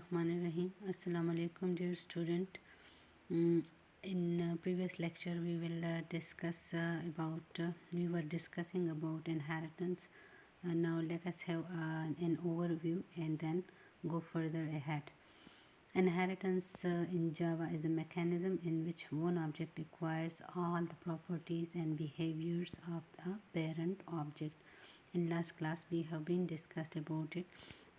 Bismillahirrahmanirrahim. Assalamu alaikum, dear student. In previous lecture, we were discussing about inheritance. Now let us have an overview and then go further ahead. Inheritance in Java is a mechanism in which one object acquires all the properties and behaviors of the parent object. In last class, we have been discussed about it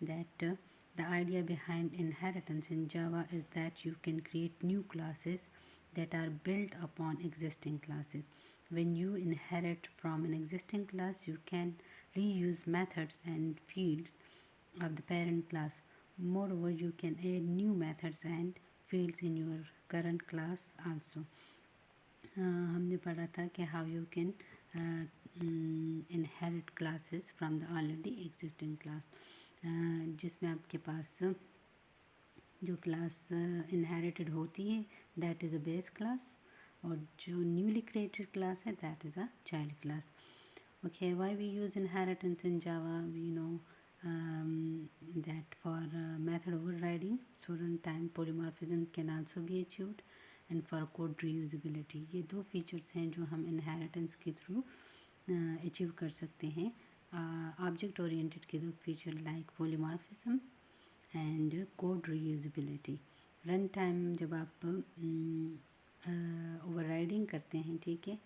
that the idea behind inheritance in Java is that you can create new classes that are built upon existing classes. When you inherit from an existing class, you can reuse methods and fields of the parent class. Moreover, you can add new methods and fields in your current class also. हमने पढ़ा था कि how you can inherit classes from the already existing class, जिसमें आपके पास जो class inherited होती है that is a base class, और जो न्यूली क्रिएटेड क्लास है that is a child class. Okay, why we use inheritance in Java? We know that for method overriding, so runtime polymorphism can also be achieved, and for code reusability. ये दो features हैं जो हम inheritance के through achieve कर सकते हैं. Object oriented के दो feature like polymorphism and code reusability. Run time जब आप ओवरराइडिंग करते हैं, ठीक है,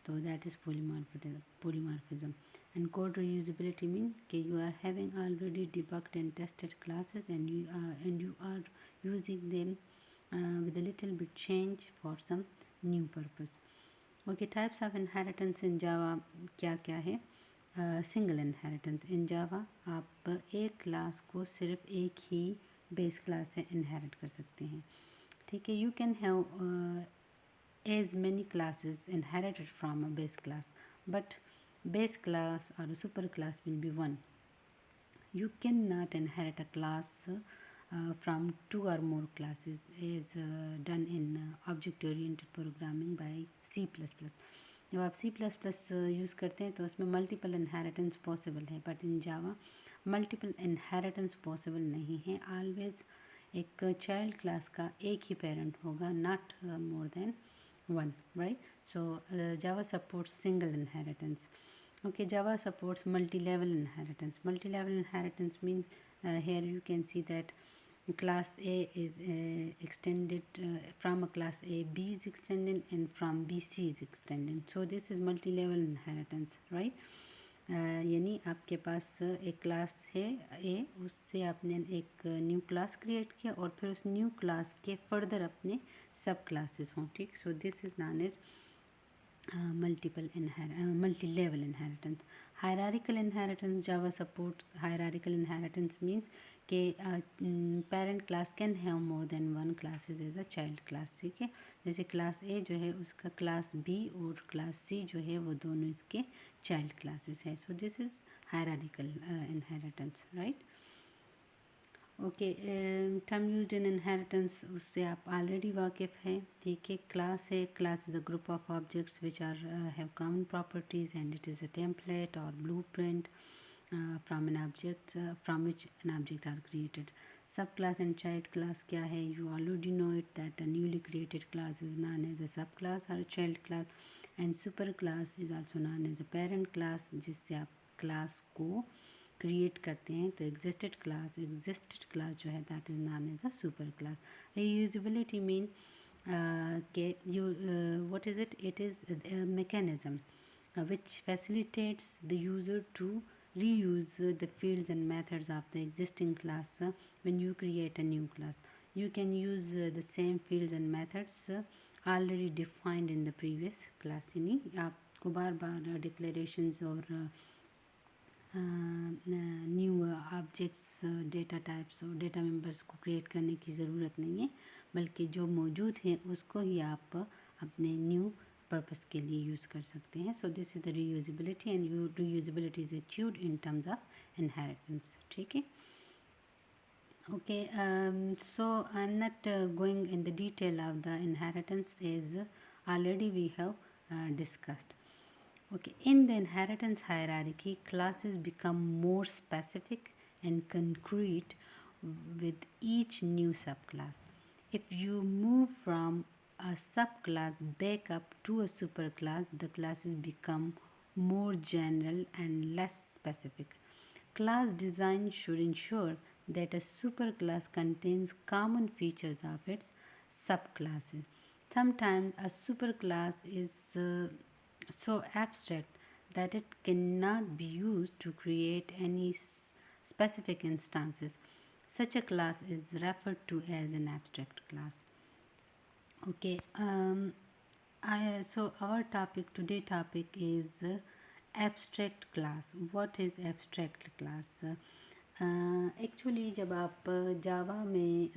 तो that is polymorphism. And code reusability mean कि you are having already debugged and tested classes and you are using them with a little bit change for some new purpose. Okay, types of inheritance in Java क्या क्या है? Single inheritance. इन जावा आप एक class को सिर्फ एक ही base class से इनहेरिट कर सकते हैं, ठीक है. You can have as many classes inherited from a base class, but base class or super class will be one. You cannot inherit a class from two or more classes as done in object-oriented programming by C++. जब आप C++ use करते हैं तो उसमें multiple inheritance possible है, but in Java multiple inheritance possible नहीं है. Always एक चाइल्ड क्लास का एक ही पेरेंट होगा, not more than one, right. So Java supports single inheritance. Okay, Java supports multi-level inheritance. Multi-level inheritance means here you can see that class A is extended from a class A, B is extended, and from B, C is extended. So this is multi-level inheritance, right? यानी आपके पास एक class है A, उससे आपने एक new class create किया और फिर उस न्यू क्लास के फर्दर अपने सब क्लासेस हों, ठीक. So this is known as multi-level inheritance. Hierarchical inheritance, Java supports hierarchical inheritance means कि parent class can have more than one classes as a child class, ठीक है. जैसे क्लास A जो है उसका क्लास B और क्लास C जो है वो दोनों इसके चाइल्ड क्लासेस है. So this is hierarchical inheritance, right? Okay, term used in inheritance उससे आप ऑलरेडी वाकिफ़ हैं, ठीक है. क्लास है, class is a group of objects which are have common properties and it is a template or blueprint from an object from which an object are created. Sub class and child class क्या है? You already know it that a newly created class is known as a sub class और child class, and super class is also known as a parent class, जिससे आप class को create करते हैं. तो existed class जो है that is known as a super class. Reusability mean के you what is it? It is mechanism which facilitates the user to reuse the fields and methods of the existing class when you create a new class. You can use the same fields and methods already defined in the previous class. यानी आपको बार बार declarations और new objects, data types और data members को create करने की ज़रूरत नहीं है, बल्कि जो मौजूद हैं उसको ही आप अपने न्यू पर्पस के लिए यूज़ कर सकते हैं. सो this is the reusability, and reusability is achieved in terms of inheritance, ठीक है. Okay, so I'm not going in the detail of the inheritance as already we have discussed. Okay, in the inheritance hierarchy, classes become more specific and concrete with each new subclass. If you move from a subclass back up to a superclass, the classes become more general and less specific. Class design should ensure that a superclass contains common features of its subclasses. Sometimes a superclass is so abstract that it cannot be used to create any specific instances. Such a class is referred to as an abstract class. Okay, so our topic is abstract class. What is abstract class? Actually जब आप जावा में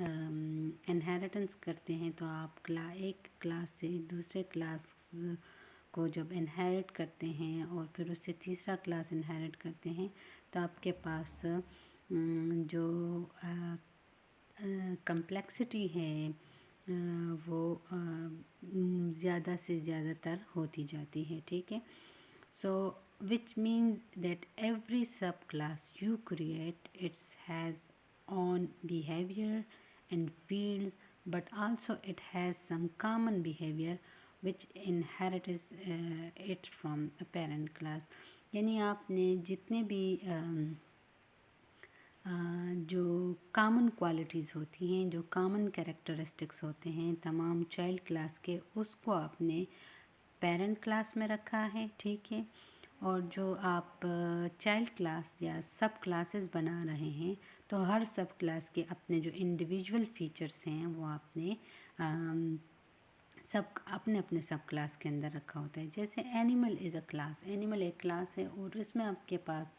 inheritance करते हैं तो आप एक class से दूसरे क्लास को जब इनहेरिट करते हैं और फिर उससे तीसरा क्लास इनहेरिट करते हैं तो आपके पास जो कम्प्लेक्सिटी है वो ज़्यादा से ज़्यादातर होती जाती है, ठीक है. सो which means that every subclass you create it has own behavior and fields, but also it has some common behavior which inherits it from a parent class. यानी आपने जितने भी जो कॉमन क्वालिटीज़ होती हैं, जो कॉमन कैरेक्टरिस्टिक्स होते हैं तमाम चाइल्ड क्लास के, उसको आपने पेरेंट क्लास में रखा है, ठीक है. और जो आप चाइल्ड क्लास या सब क्लासेस बना रहे हैं तो हर सब क्लास के अपने जो इंडिविजुअल फीचर्स हैं वो आपने सब अपने अपने सब क्लास के अंदर रखा होता है. जैसे animal is a class, animal एक क्लास है और इसमें आपके पास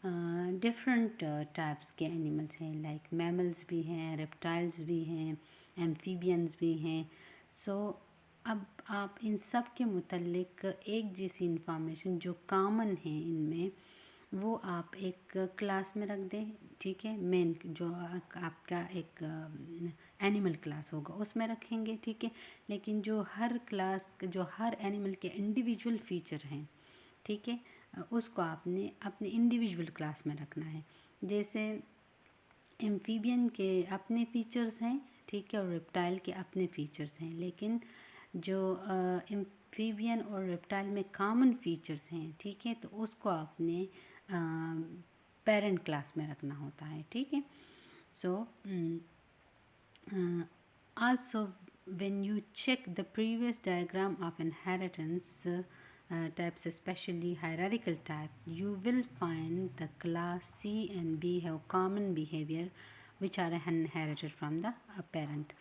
डिफरेंट टाइप्स के एनिमल्स हैं, लाइक मैमल्स भी हैं, रेप्टाइल्स भी हैं, एम्फीबियंस भी हैं. सो अब आप इन सब के मुतल्लिक एक जैसी इंफॉर्मेशन जो कॉमन है इनमें वो आप एक क्लास में रख दें, ठीक है. मेन जो आपका एक एनिमल क्लास होगा उसमें रखेंगे, ठीक है. लेकिन जो हर क्लास जो हर एनिमल के इंडिविजुअल फीचर हैं, ठीक है, उसको आपने अपने इंडिविजुअल क्लास में रखना है. जैसे एम्फीबियन के अपने फीचर्स हैं, ठीक है, और रेप्टाइल के अपने फीचर्स हैं. लेकिन जो एम्फीबियन और रेप्टाइल में कॉमन फीचर्स हैं, ठीक है, तो उसको आपने पेरेंट क्लास में रखना होता है, ठीक है. So also when you check the previous diagram of inheritance types, especially hierarchical type, you will find the class C and B have common behavior which are inherited from the parent,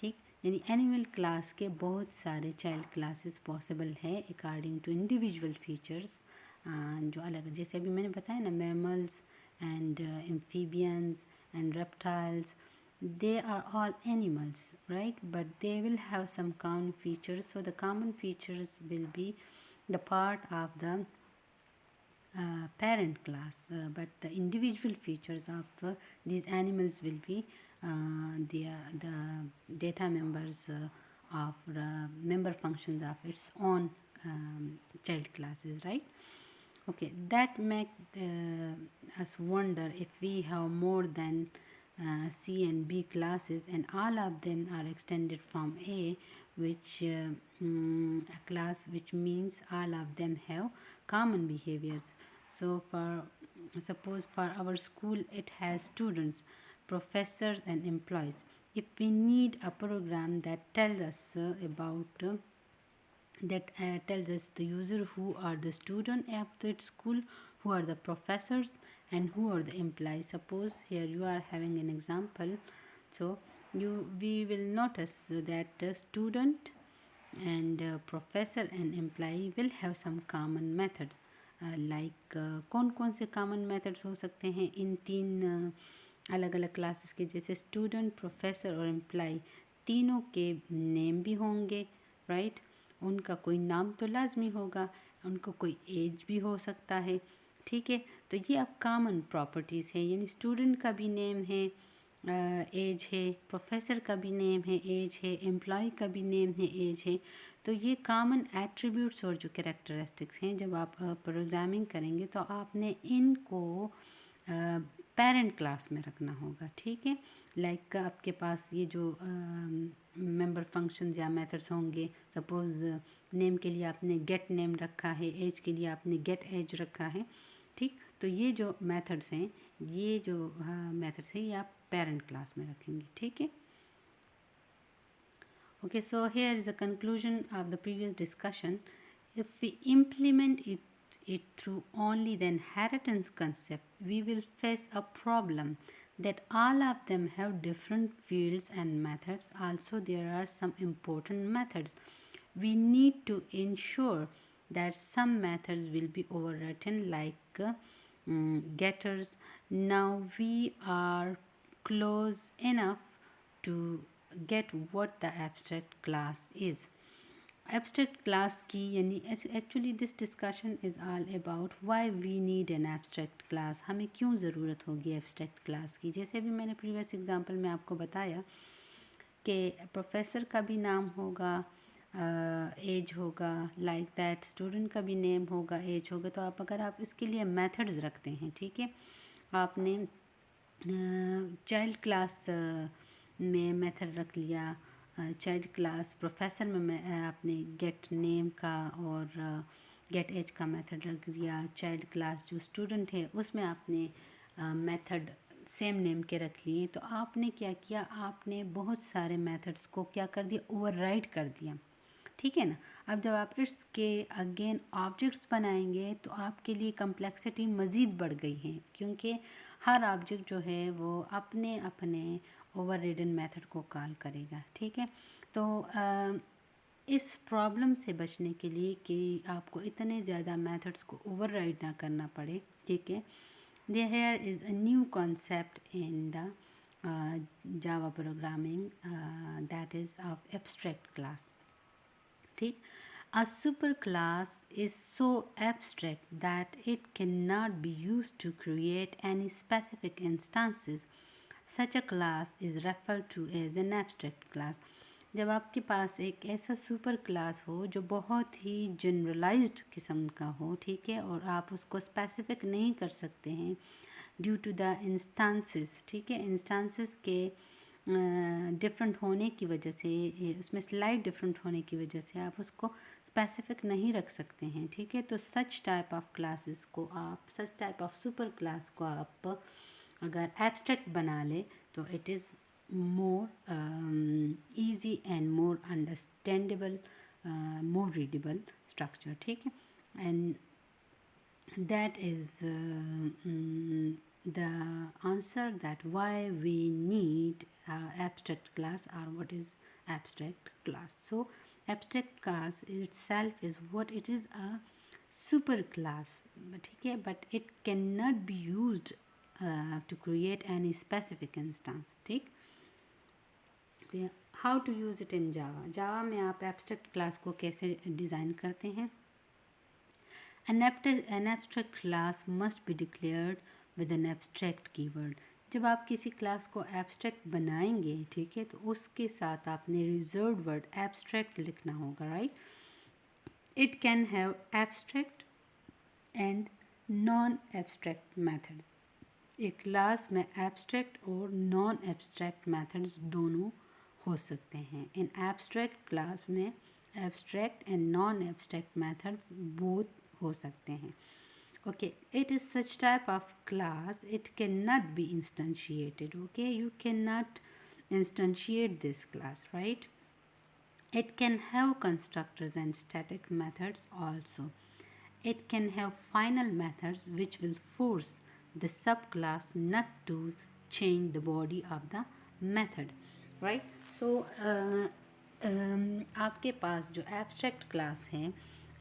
ठीक. यानी animal class के बहुत सारे child classes possible है according to individual features जो अलग, जैसे अभी मैंने बताया ना, mammals and amphibians and reptiles, they are all animals, right, but they will have some common features. So the common features will be the part of the parent class, but the individual features of these animals will be the data members of member functions of its own child classes, right. Okay, that make us wonder if we have more than C and B classes and all of them are extended from A, which a class, which means all of them have common behaviors. So suppose for our school it has students, professors and employees. If we need a program that tells us about tells us the user who are the student of that school, who are the professors and who are the employees. Suppose here you are having an example, so we will notice that the student and professor and employee will have some common methods, like कौन कौन से common methods हो सकते हैं इन तीन अलग अलग classes के. जैसे स्टूडेंट, प्रोफेसर और एम्प्लॉय, तीनों के नेम भी होंगे, राइट. उनका कोई नाम तो लाजमी होगा, उनको कोई एज भी हो सकता है, ठीक है. तो ये अब कॉमन प्रॉपर्टीज़ है, यानी स्टूडेंट का भी नेम है, एज है, प्रोफेसर का भी नेम है, एज है, एम्प्लॉय का भी नेम है, एज है. तो ये कॉमन एट्रीब्यूट्स और जो कैरेक्टरिस्टिक्स हैं, जब आप प्रोग्रामिंग करेंगे तो आपने इनको पेरेंट क्लास में रखना होगा, ठीक है। लाइक आपके पास ये जो मेंबर फंक्शंस या मेथड्स होंगे, सपोज़ नेम के लिए आपने गेट नेम रखा है, एज के लिए आपने गेट एज रखा है, ठीक। तो ये जो मेथड्स हैं, ये जो मेथड्स हैं, ये आप पेरेंट क्लास में रखेंगे, ठीक है। Okay, so here is a conclusion of the previous discussion. If we implement it through only the inheritance concept, we will face a problem that all of them have different fields and methods. Also, there are some important methods. We need to ensure that some methods will be overwritten like getters. Now we are close enough to get what the abstract class is. Abstract class की यानी actually this discussion is all about why we need an abstract class. हमें क्यों ज़रूरत होगी abstract class की। जैसे भी मैंने previous example में आपको बताया कि प्रोफेसर का भी नाम होगा, एज होगा, लाइक दैट स्टूडेंट का भी नेम होगा, एज होगा। तो आप अगर आप इसके लिए मेथड्स रखते हैं, ठीक है, आपने चाइल्ड क्लास में मेथड रख लिया, चाइल्ड क्लास प्रोफेसर में आपने गेट नेम का और गेट एज का मेथड रख दिया, चाइल्ड क्लास जो स्टूडेंट है उसमें आपने मेथड सेम नेम के रख लिए। तो आपने क्या किया, आपने बहुत सारे मेथड्स को क्या कर दिया, ओवरराइड कर दिया, ठीक है ना। अब जब आप इसके अगेन ऑब्जेक्ट्स बनाएंगे तो आपके लिए कम्प्लेक्सिटी मज़ीद बढ़ गई है, क्योंकि हर ऑब्जेक्ट जो है वो अपने अपने ओवररिडन मेथड को कॉल करेगा, ठीक है। तो इस प्रॉब्लम से बचने के लिए कि आपको इतने ज़्यादा मेथड्स को ओवरराइड ना करना पड़े, ठीक है, here is a new concept in the Java programming, that is of abstract class, ठीक। A superclass is so abstract that it cannot be used to create any specific instances. Such a class is referred to as an abstract class. जब आपके पास एक ऐसा super class हो जो बहुत ही generalised किस्म का हो, ठीक है, और आप उसको स्पेसिफिक नहीं कर सकते हैं ड्यू टू द इंस्टांसेस, ठीक है, इंस्टांसेस के डिफरेंट होने की वजह से, उसमें स्लाइड डिफरेंट होने की वजह से आप उसको स्पेसिफिक नहीं रख सकते हैं, ठीक है। तो सच टाइप ऑफ क्लासेस को आप, सच टाइप ऑफ सुपर क्लास को आप अगर एब्स्ट्रैक्ट बना ले तो it is more easy and more understandable, more readable structure, ठीक है। and that is the answer that why we need abstract class, or what is abstract class. So abstract class itself is what it is, a super class, ठीक है, but it cannot be used to create any specific instance, ठीक। How to use it in Java. Java में आप abstract class को कैसे design करते हैं। An abstract class must be declared with an abstract keyword. जब आप किसी क्लास को एब्स्ट्रैक्ट बनाएंगे, ठीक है, तो उसके साथ आपने रिजर्व वर्ड एब्स्ट्रैक्ट लिखना होगा, right. It can have abstract and non abstract method. एक क्लास में एब्स्ट्रैक्ट और नॉन एब्स्ट्रैक्ट मेथड्स दोनों हो सकते हैं। इन एब्स्ट्रैक्ट क्लास में abstract and non abstract methods both हो सकते हैं। Okay, it is such type of class, it can not be instantiated. Okay, you can not instantiate this class, right. It can have constructors and static methods also. It can have final methods which will force the subclass not to change the body of the method, right? So आपके पास जो abstract class है,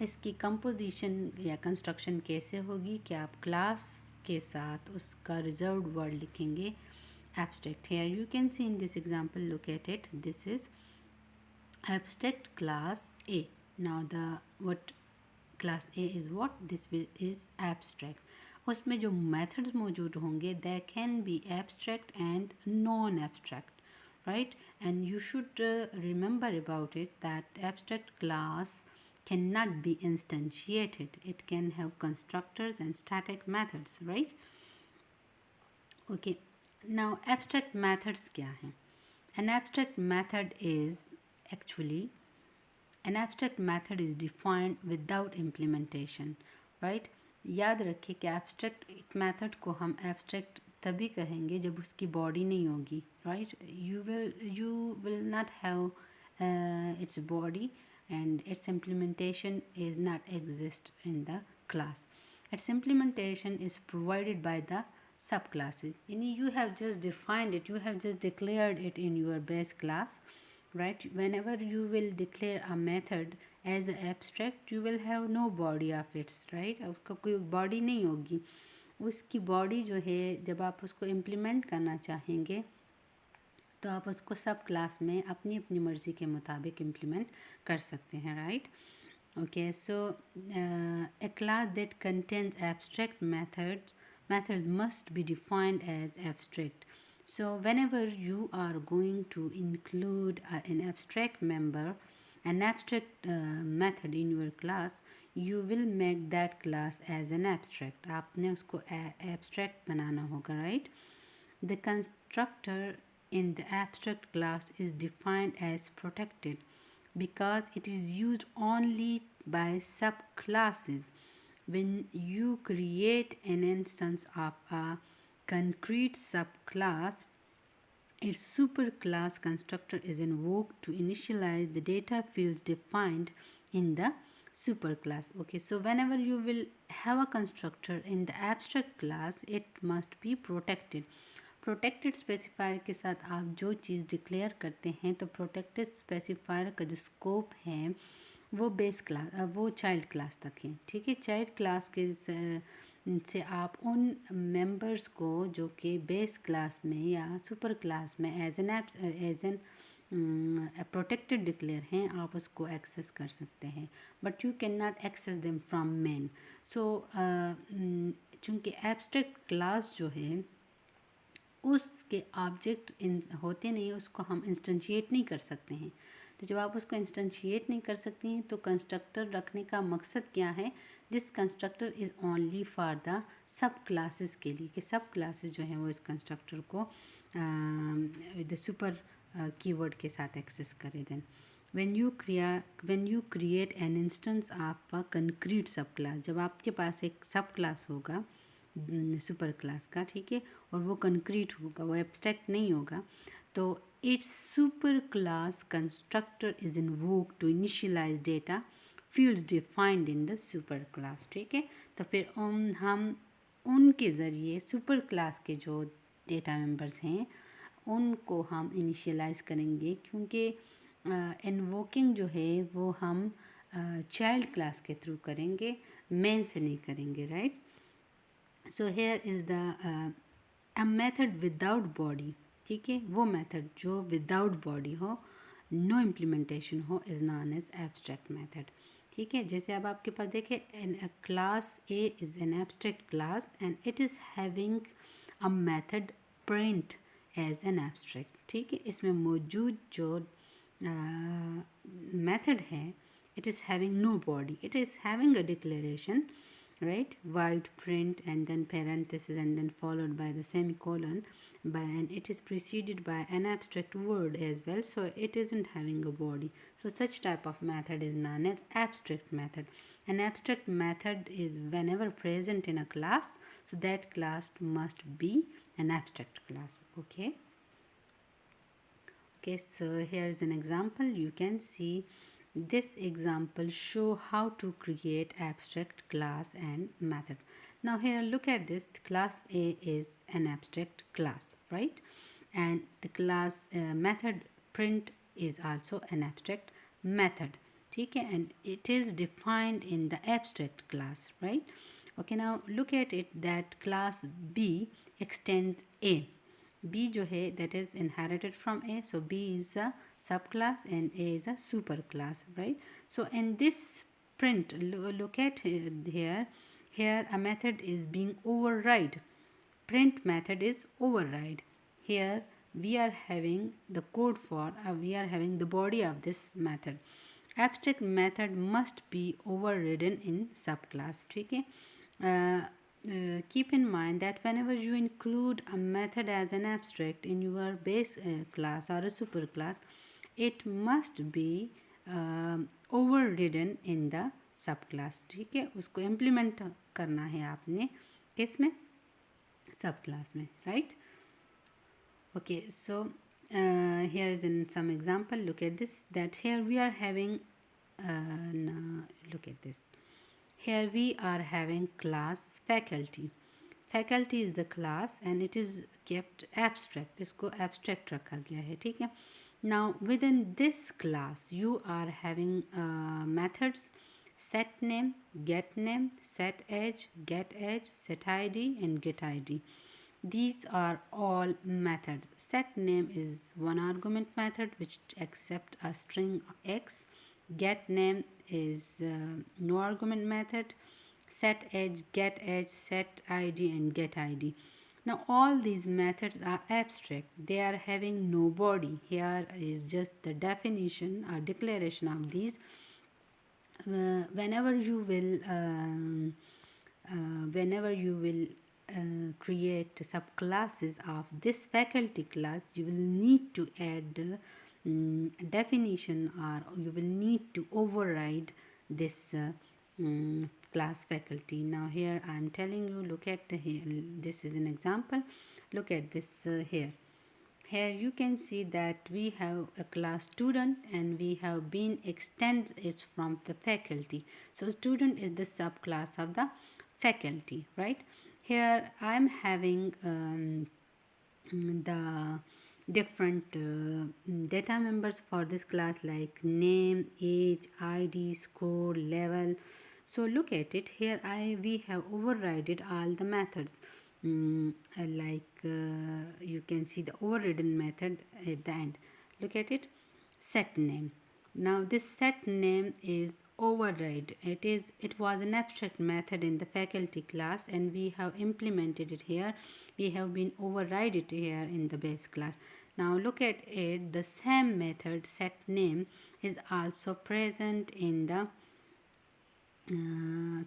इसकी composition या construction कैसे होगी कि आप class के साथ उसका reserved word लिखेंगे abstract. Here you can see in this example, look at it, this is abstract class A. Now the what class A is what, this is abstract. उसमें जो मेथड्स मौजूद होंगे they can be abstract and non abstract, right. And you should remember about it that abstract class can not be instantiated, it can have constructors and static methods, right. Okay, now abstract methods क्या हैं? An abstract method is actually an abstract method is defined without implementation, right? याद रखिए कि abstract एक method को हम abstract तभी कहेंगे जब उसकी body नहीं होगी, right? You will not have its body, and its implementation is not exist in the class. Its implementation is provided by the subclasses. You have just defined it, you have just declared it in your base class, right? Whenever you will declare a method as abstract, you will have no body of its, right? उसका कोई body नहीं होगी. उसकी body जो है जब आप उसको implement करना चाहेंगे तो आप उसको सब क्लास में अपनी अपनी मर्ज़ी के मुताबिक इम्प्लीमेंट कर सकते हैं, right? Okay, so a class that contains abstract methods must be defined as abstract. So whenever you are going to include an abstract method in your class, you will make that class as an abstract. आपने उसको abstract बनाना होगा, right? The constructor in the abstract class is defined as protected because it is used only by subclasses. When you create an instance of a concrete subclass, its superclass constructor is invoked to initialize the data fields defined in the superclass. Okay, so whenever you will have a constructor in the abstract class, it must be protected. Protected specifier के साथ आप जो चीज़ declare करते हैं तो protected specifier का जो scope है वो बेस क्लास वो चाइल्ड क्लास तक है, ठीक है? चाइल्ड क्लास के से आप उन मेंबर्स को जो कि बेस क्लास में या सुपर क्लास में एज एन प्रोटेक्टेड डिक्लेयर हैं, आप उसको एक्सेस कर सकते हैं, but you can not access them from main. So चूँकि एब्स्ट्रैक्ट क्लास जो है उसके ऑब्जेक्ट होते नहीं, उसको हम इंस्टेंशिएट नहीं कर सकते हैं. तो जब आप उसको इंस्टेंशिएट नहीं कर सकते हैं तो कंस्ट्रक्टर रखने का मकसद क्या है? This constructor is only for the sub classes के लिए, कि सब क्लासेस जो हैं वो इस कंस्ट्रक्टर को विद सुपर कीवर्ड के साथ एक्सेस करें. Then when you create an instance of a concrete subclass, जब आपके पास एक सब क्लास होगा सुपर क्लास का, ठीक है, और वो कंक्रीट होगा, वो एब्स्ट्रैक्ट नहीं होगा, तो its super class constructor is invoke to initialise data fields defined in the super class, ठीक है? तो फिर हम उनके ज़रिए सुपर क्लास के जो डेटा मेंबर्स हैं उनको हम इनिशियलाइज करेंगे, क्योंकि इन्वोकिंग जो है वो हम चाइल्ड क्लास के थ्रू करेंगे, मेन से नहीं करेंगे, right? So here is the uh method without body, ठीक है? वो मेथड जो विदाउट बॉडी हो, नो इम्प्लीमेंटेशन हो, is known as abstract method, ठीक है? जैसे अब आपके पास देखें, class A is an abstract class and it is having a method print as an abstract, ठीक है? इसमें मौजूद जो मेथड है, it is having no body, it is having a declaration, right? Void print and then parenthesis and then followed by the semicolon, and it is preceded by an abstract word as well, so it isn't having a body. So such type of method is known as abstract method. An abstract method is whenever present in a class, so that class must be an abstract class. Okay, so here is an example. You can see this example show how to create abstract class and method. Now here look at this, class A is an abstract class, right? And the class method print is also an abstract method, okay? And it is defined in the abstract class, right? Okay, now look at it that class B extends A. B जो है that is inherited from A, so B is a subclass and A is a superclass, right? So in this print, look at here a method is being override. Print method is override. Here we are having the code for we are having the body of this method. Abstract method must be overridden in subclass, ठीक है? keep in mind that whenever you include a method as an abstract in your base class or a superclass, it must be overridden in the subclass. ठीक है, उसको implement करना है आपने किसमें, subclass में, right? Okay, so here is in some example. Look at this, that here we are having look at this. Here we are having class faculty. Faculty is the class and it is kept abstract. इसको abstract रखा गया है, ठीक है. Now within this class you are having methods set name, get name, set age, get age, set id and get id. These are all methods. Set name is one argument method which accepts a string x. Get name is no argument method. Set age, get age, set id and get id. Now all these methods are abstract. They are having no body. Here is just the definition or declaration of these. Whenever you will create subclasses of this faculty class, you will need to add definition, or you will need to override this class faculty. Now here I am telling you, look at the here, this is an example. Look at this here. Here you can see that we have a class student and we have been extends it from the faculty. So student is the subclass of the faculty, right? Here I am having the different data members for this class, like name, age, id, score, level. So look at it here. We have overridden all the methods. You can see the overridden method at the end. Look at it, set name. Now this set name is override. It was an abstract method in the faculty class and we have implemented it here. We have been override it here in the base class. Now look at it, the same method set name is also present in the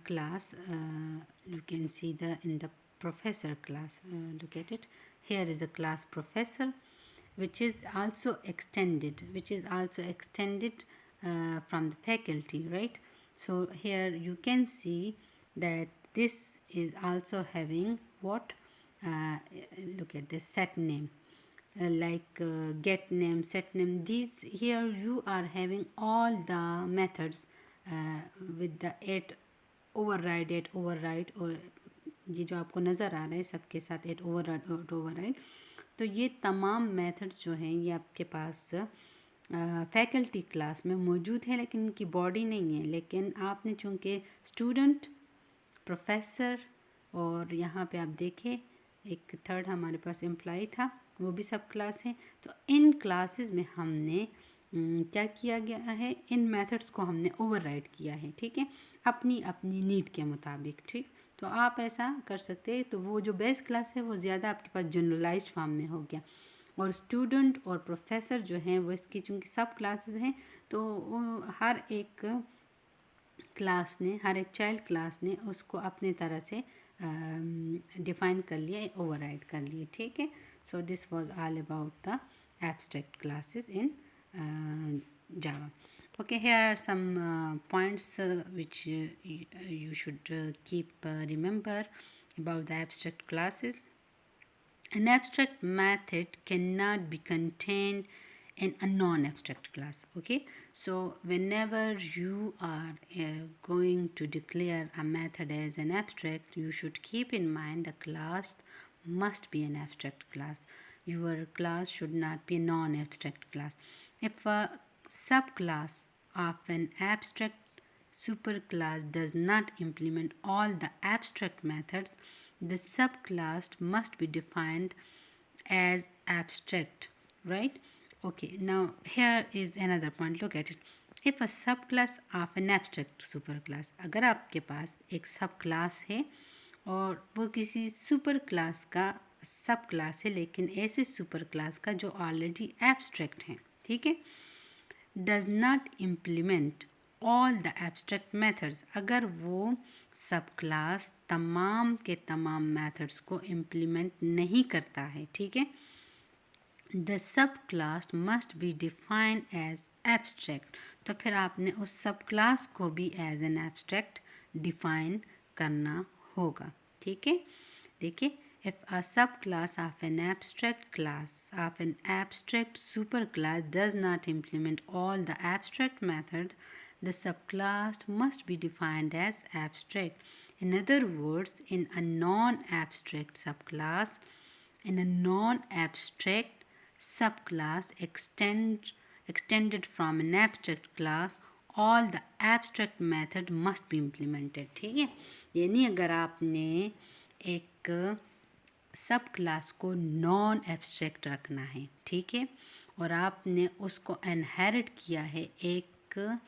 class. You can see in the professor class. Look at it, here is a class professor which is also extended from the faculty, right? So here you can see that this is also having what, look at this set name, get name, set name. These here you are having all the methods with the 8 override और ये जो आपको नज़र आ रहा है सबके साथ 8 override. तो ये तमाम मेथड्स जो हैं ये आपके पास फैकल्टी क्लास में मौजूद है, लेकिन इनकी बॉडी नहीं है. लेकिन आपने चूँकि स्टूडेंट, प्रोफेसर और यहाँ पे आप देखें एक थर्ड हमारे पास एम्प्लॉय था, वो भी सब क्लास है. तो इन क्लासेस में हमने क्या किया गया है, इन मेथड्स को हमने ओवरराइड किया है, ठीक है, अपनी अपनी नीड के मुताबिक. ठीक, तो आप ऐसा कर सकते हैं. तो वो जो बेस क्लास है वो ज़्यादा आपके पास जनरलाइज्ड फॉर्म में हो गया, और स्टूडेंट और प्रोफेसर जो हैं वो इसकी चूँकि सब क्लासेस हैं, तो हर एक क्लास ने, हर एक चाइल्ड क्लास ने उसको अपने तरह से डिफ़ाइन कर लिया, ओवरराइड कर लिए. ठीक है. So this was all about the abstract classes in Java. Okay, here are some points which you should keep remember about the abstract classes. An abstract method cannot be contained in a non-abstract class. Okay, so whenever you are going to declare a method as an abstract, you should keep in mind the class must be an abstract class. Your class should not be a non-abstract class. If a subclass of an abstract superclass does not implement all the abstract methods, the subclass must be defined as abstract, right? Okay, now here is another point. Look at it. If a subclass of an abstract superclass, अगर आपके पास एक subclass है और वो किसी super class का सब class है, लेकिन ऐसे सुपर क्लास का जो ऑलरेडी एब्स्ट्रैक्ट है, ठीक है, does not implement all the abstract methods, अगर वो सब क्लास तमाम के तमाम मेथड्स को इम्प्लीमेंट नहीं करता है, ठीक है. The subclass must be defined as abstract. तो फिर आपने उस सब क्लास को भी एज एन एब्स्ट्रैक्ट डिफाइन करना होगा, ठीक है. देखिए, if a subclass of an abstract superclass does not implement all the abstract methods, the subclass must be defined as abstract. In other words, in a non-abstract subclass, in a non-abstract subclass extended from an abstract class, all the abstract method must be implemented. ठीक है, यानी अगर आपने एक सब class को non abstract रखना है, ठीक है, और आपने उसको इनहेरिट किया है एक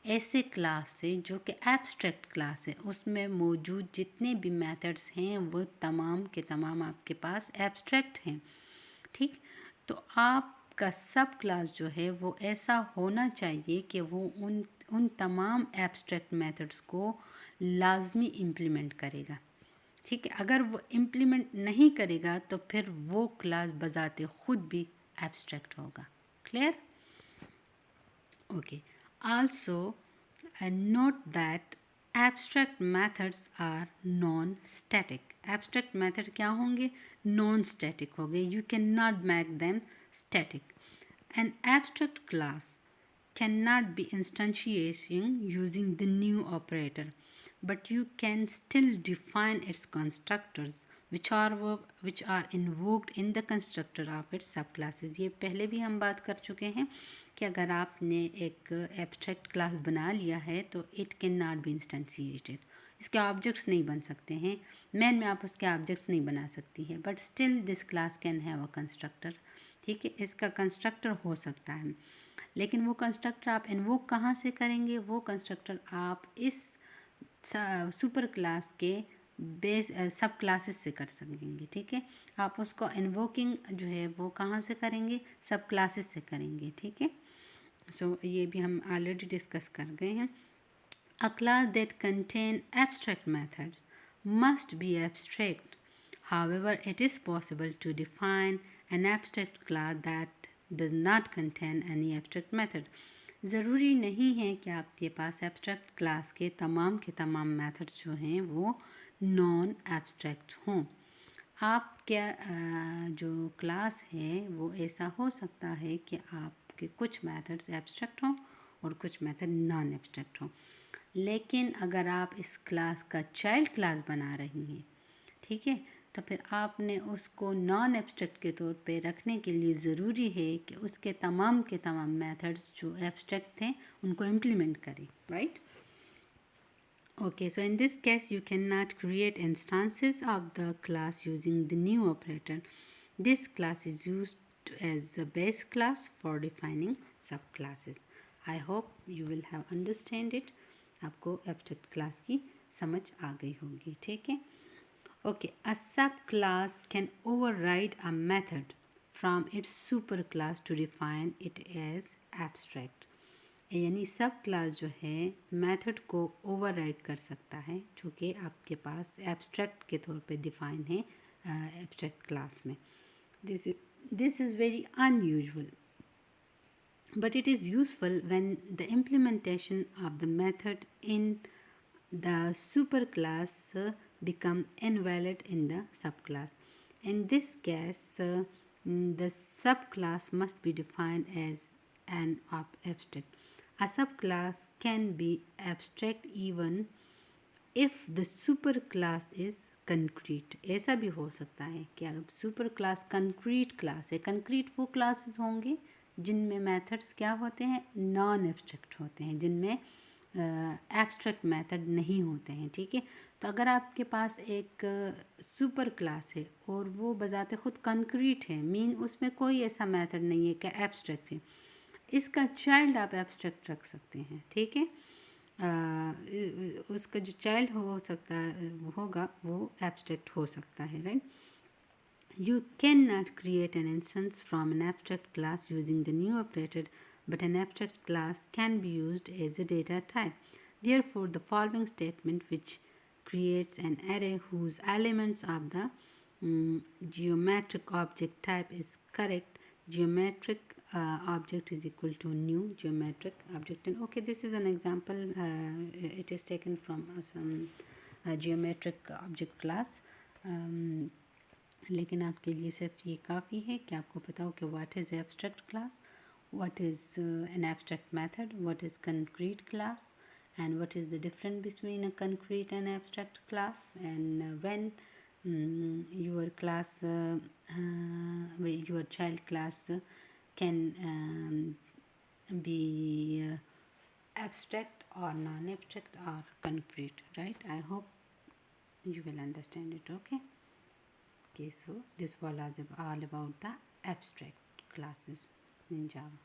ऐसे क्लास से जो कि एब्स्ट्रैक्ट क्लास है, उसमें मौजूद जितने भी मेथड्स हैं वो तमाम के तमाम आपके पास एब्स्ट्रैक्ट हैं, ठीक. तो आपका सब क्लास जो है वो ऐसा होना चाहिए कि वो उन तमाम एब्स्ट्रैक्ट मेथड्स को लाजमी इम्प्लीमेंट करेगा, ठीक है. अगर वो इम्प्लीमेंट नहीं करेगा तो फिर वो क्लास बजाते खुद भी एब्स्ट्रैक्ट होगा. Clear? Okay. Also note that abstract methods are non static. Abstract method क्या होंगे? नॉन स्टैटिक होंगे. You can not make them static. An abstract class can not be instantiating using the new operator, but you can still define its constructors which are invoked in the constructor of its subclasses. ये पहले भी हम बात कर चुके हैं कि अगर आपने एक एब्स्ट्रैक्ट क्लास बना लिया है तो इट कैन नॉट बी इंस्टेंशिएटेड. इसके ऑब्जेक्ट्स नहीं बन सकते हैं. मैन में आप उसके ऑब्जेक्ट्स नहीं बना सकती है, but still this class can have a constructor. ठीक है, इसका कंस्ट्रक्टर हो सकता है, लेकिन वो कंस्ट्रक्टर आप इन्वोक कहाँ से करेंगे? वो कंस्ट्रक्टर आप इस सुपर क्लास के बेस सब क्लासेस से कर सकेंगे. ठीक है, आप उसको इन्वोकिंग जो है वो कहाँ से करेंगे? सब क्लासेस से करेंगे. ठीक है, सो ये भी हम ऑलरेडी डिस्कस कर गए हैं. A class that contain abstract methods must be abstract. However it is possible to define an abstract class that does not contain any abstract method. ज़रूरी नहीं है कि आपके पास एब्स्ट्रैक्ट क्लास के तमाम मेथड्स जो हैं वो नॉन एब्स्ट्रैक्ट हों. आप क्या जो क्लास है वो ऐसा हो सकता है कि आपके कुछ मेथड्स एब्स्ट्रैक्ट हों और कुछ मेथड नॉन एब्स्ट्रैक्ट हों. लेकिन अगर आप इस क्लास का चाइल्ड क्लास बना रही हैं, ठीक है, तो फिर आपने उसको नॉन एब्स्ट्रैक्ट के तौर पे रखने के लिए ज़रूरी है कि उसके तमाम के तमाम मेथड्स जो एब्स्ट्रैक्ट थे उनको इम्प्लीमेंट करें. Right? Okay, so in this case you cannot create instances of the class using the new operator. This class is used as a base class for defining subclasses. I hope you will have understand it. आपको abstract class की समझ आ गई होगी. ठीक है? Okay, a subclass can override a method from its superclass to define it as abstract. यानी सब class जो है मेथड को ओवरराइड कर सकता है जो कि आपके पास एब्स्ट्रैक्ट के तौर पे डिफाइन है एब्स्ट्रैक्ट क्लास में. This is very unusual, but it is useful when the implementation of the method in the superclass become invalid in the subclass. In this case, the subclass must be defined as an abstract. A subclass can be abstract even if the superclass is concrete. ऐसा भी हो सकता है कि अब super class concrete class है. Concrete वो classes होंगे जिनमें मेथड्स क्या होते हैं? नॉन एब्स्ट्रैक्ट होते हैं, जिनमें एब्स्ट्रैक्ट मेथड नहीं होते हैं. ठीक है, तो अगर आपके पास एक सुपर क्लास है और वो बजाते खुद कंक्रीट है, मीन उसमें कोई ऐसा मेथड नहीं है कि एब्स्ट्रैक्ट है, इसका चाइल्ड आप एब्स्ट्रैक्ट रख सकते हैं. ठीक है, उसका जो चाइल्ड हो सकता है होगा वो एब्स्ट्रैक्ट हो सकता है. Right? You cannot create an instance from an abstract class using the new operator but an abstract class can be used as a data type. Therefore, the following statement, which creates an array whose elements of the geometric object type is correct. Geometric object is equal to new geometric object. And okay, this is an example. It is taken from some geometric object class. लेकिन आपके लिए सिर्फ ये काफ़ी है कि आपको पता हो कि what is abstract class, what is an abstract method, what is concrete class, and what is the difference between a concrete and abstract class, and when your class your child class can be abstract or non-abstract or concrete, right? I hope you will understand it. Okay, so this was all about the abstract classes in Java.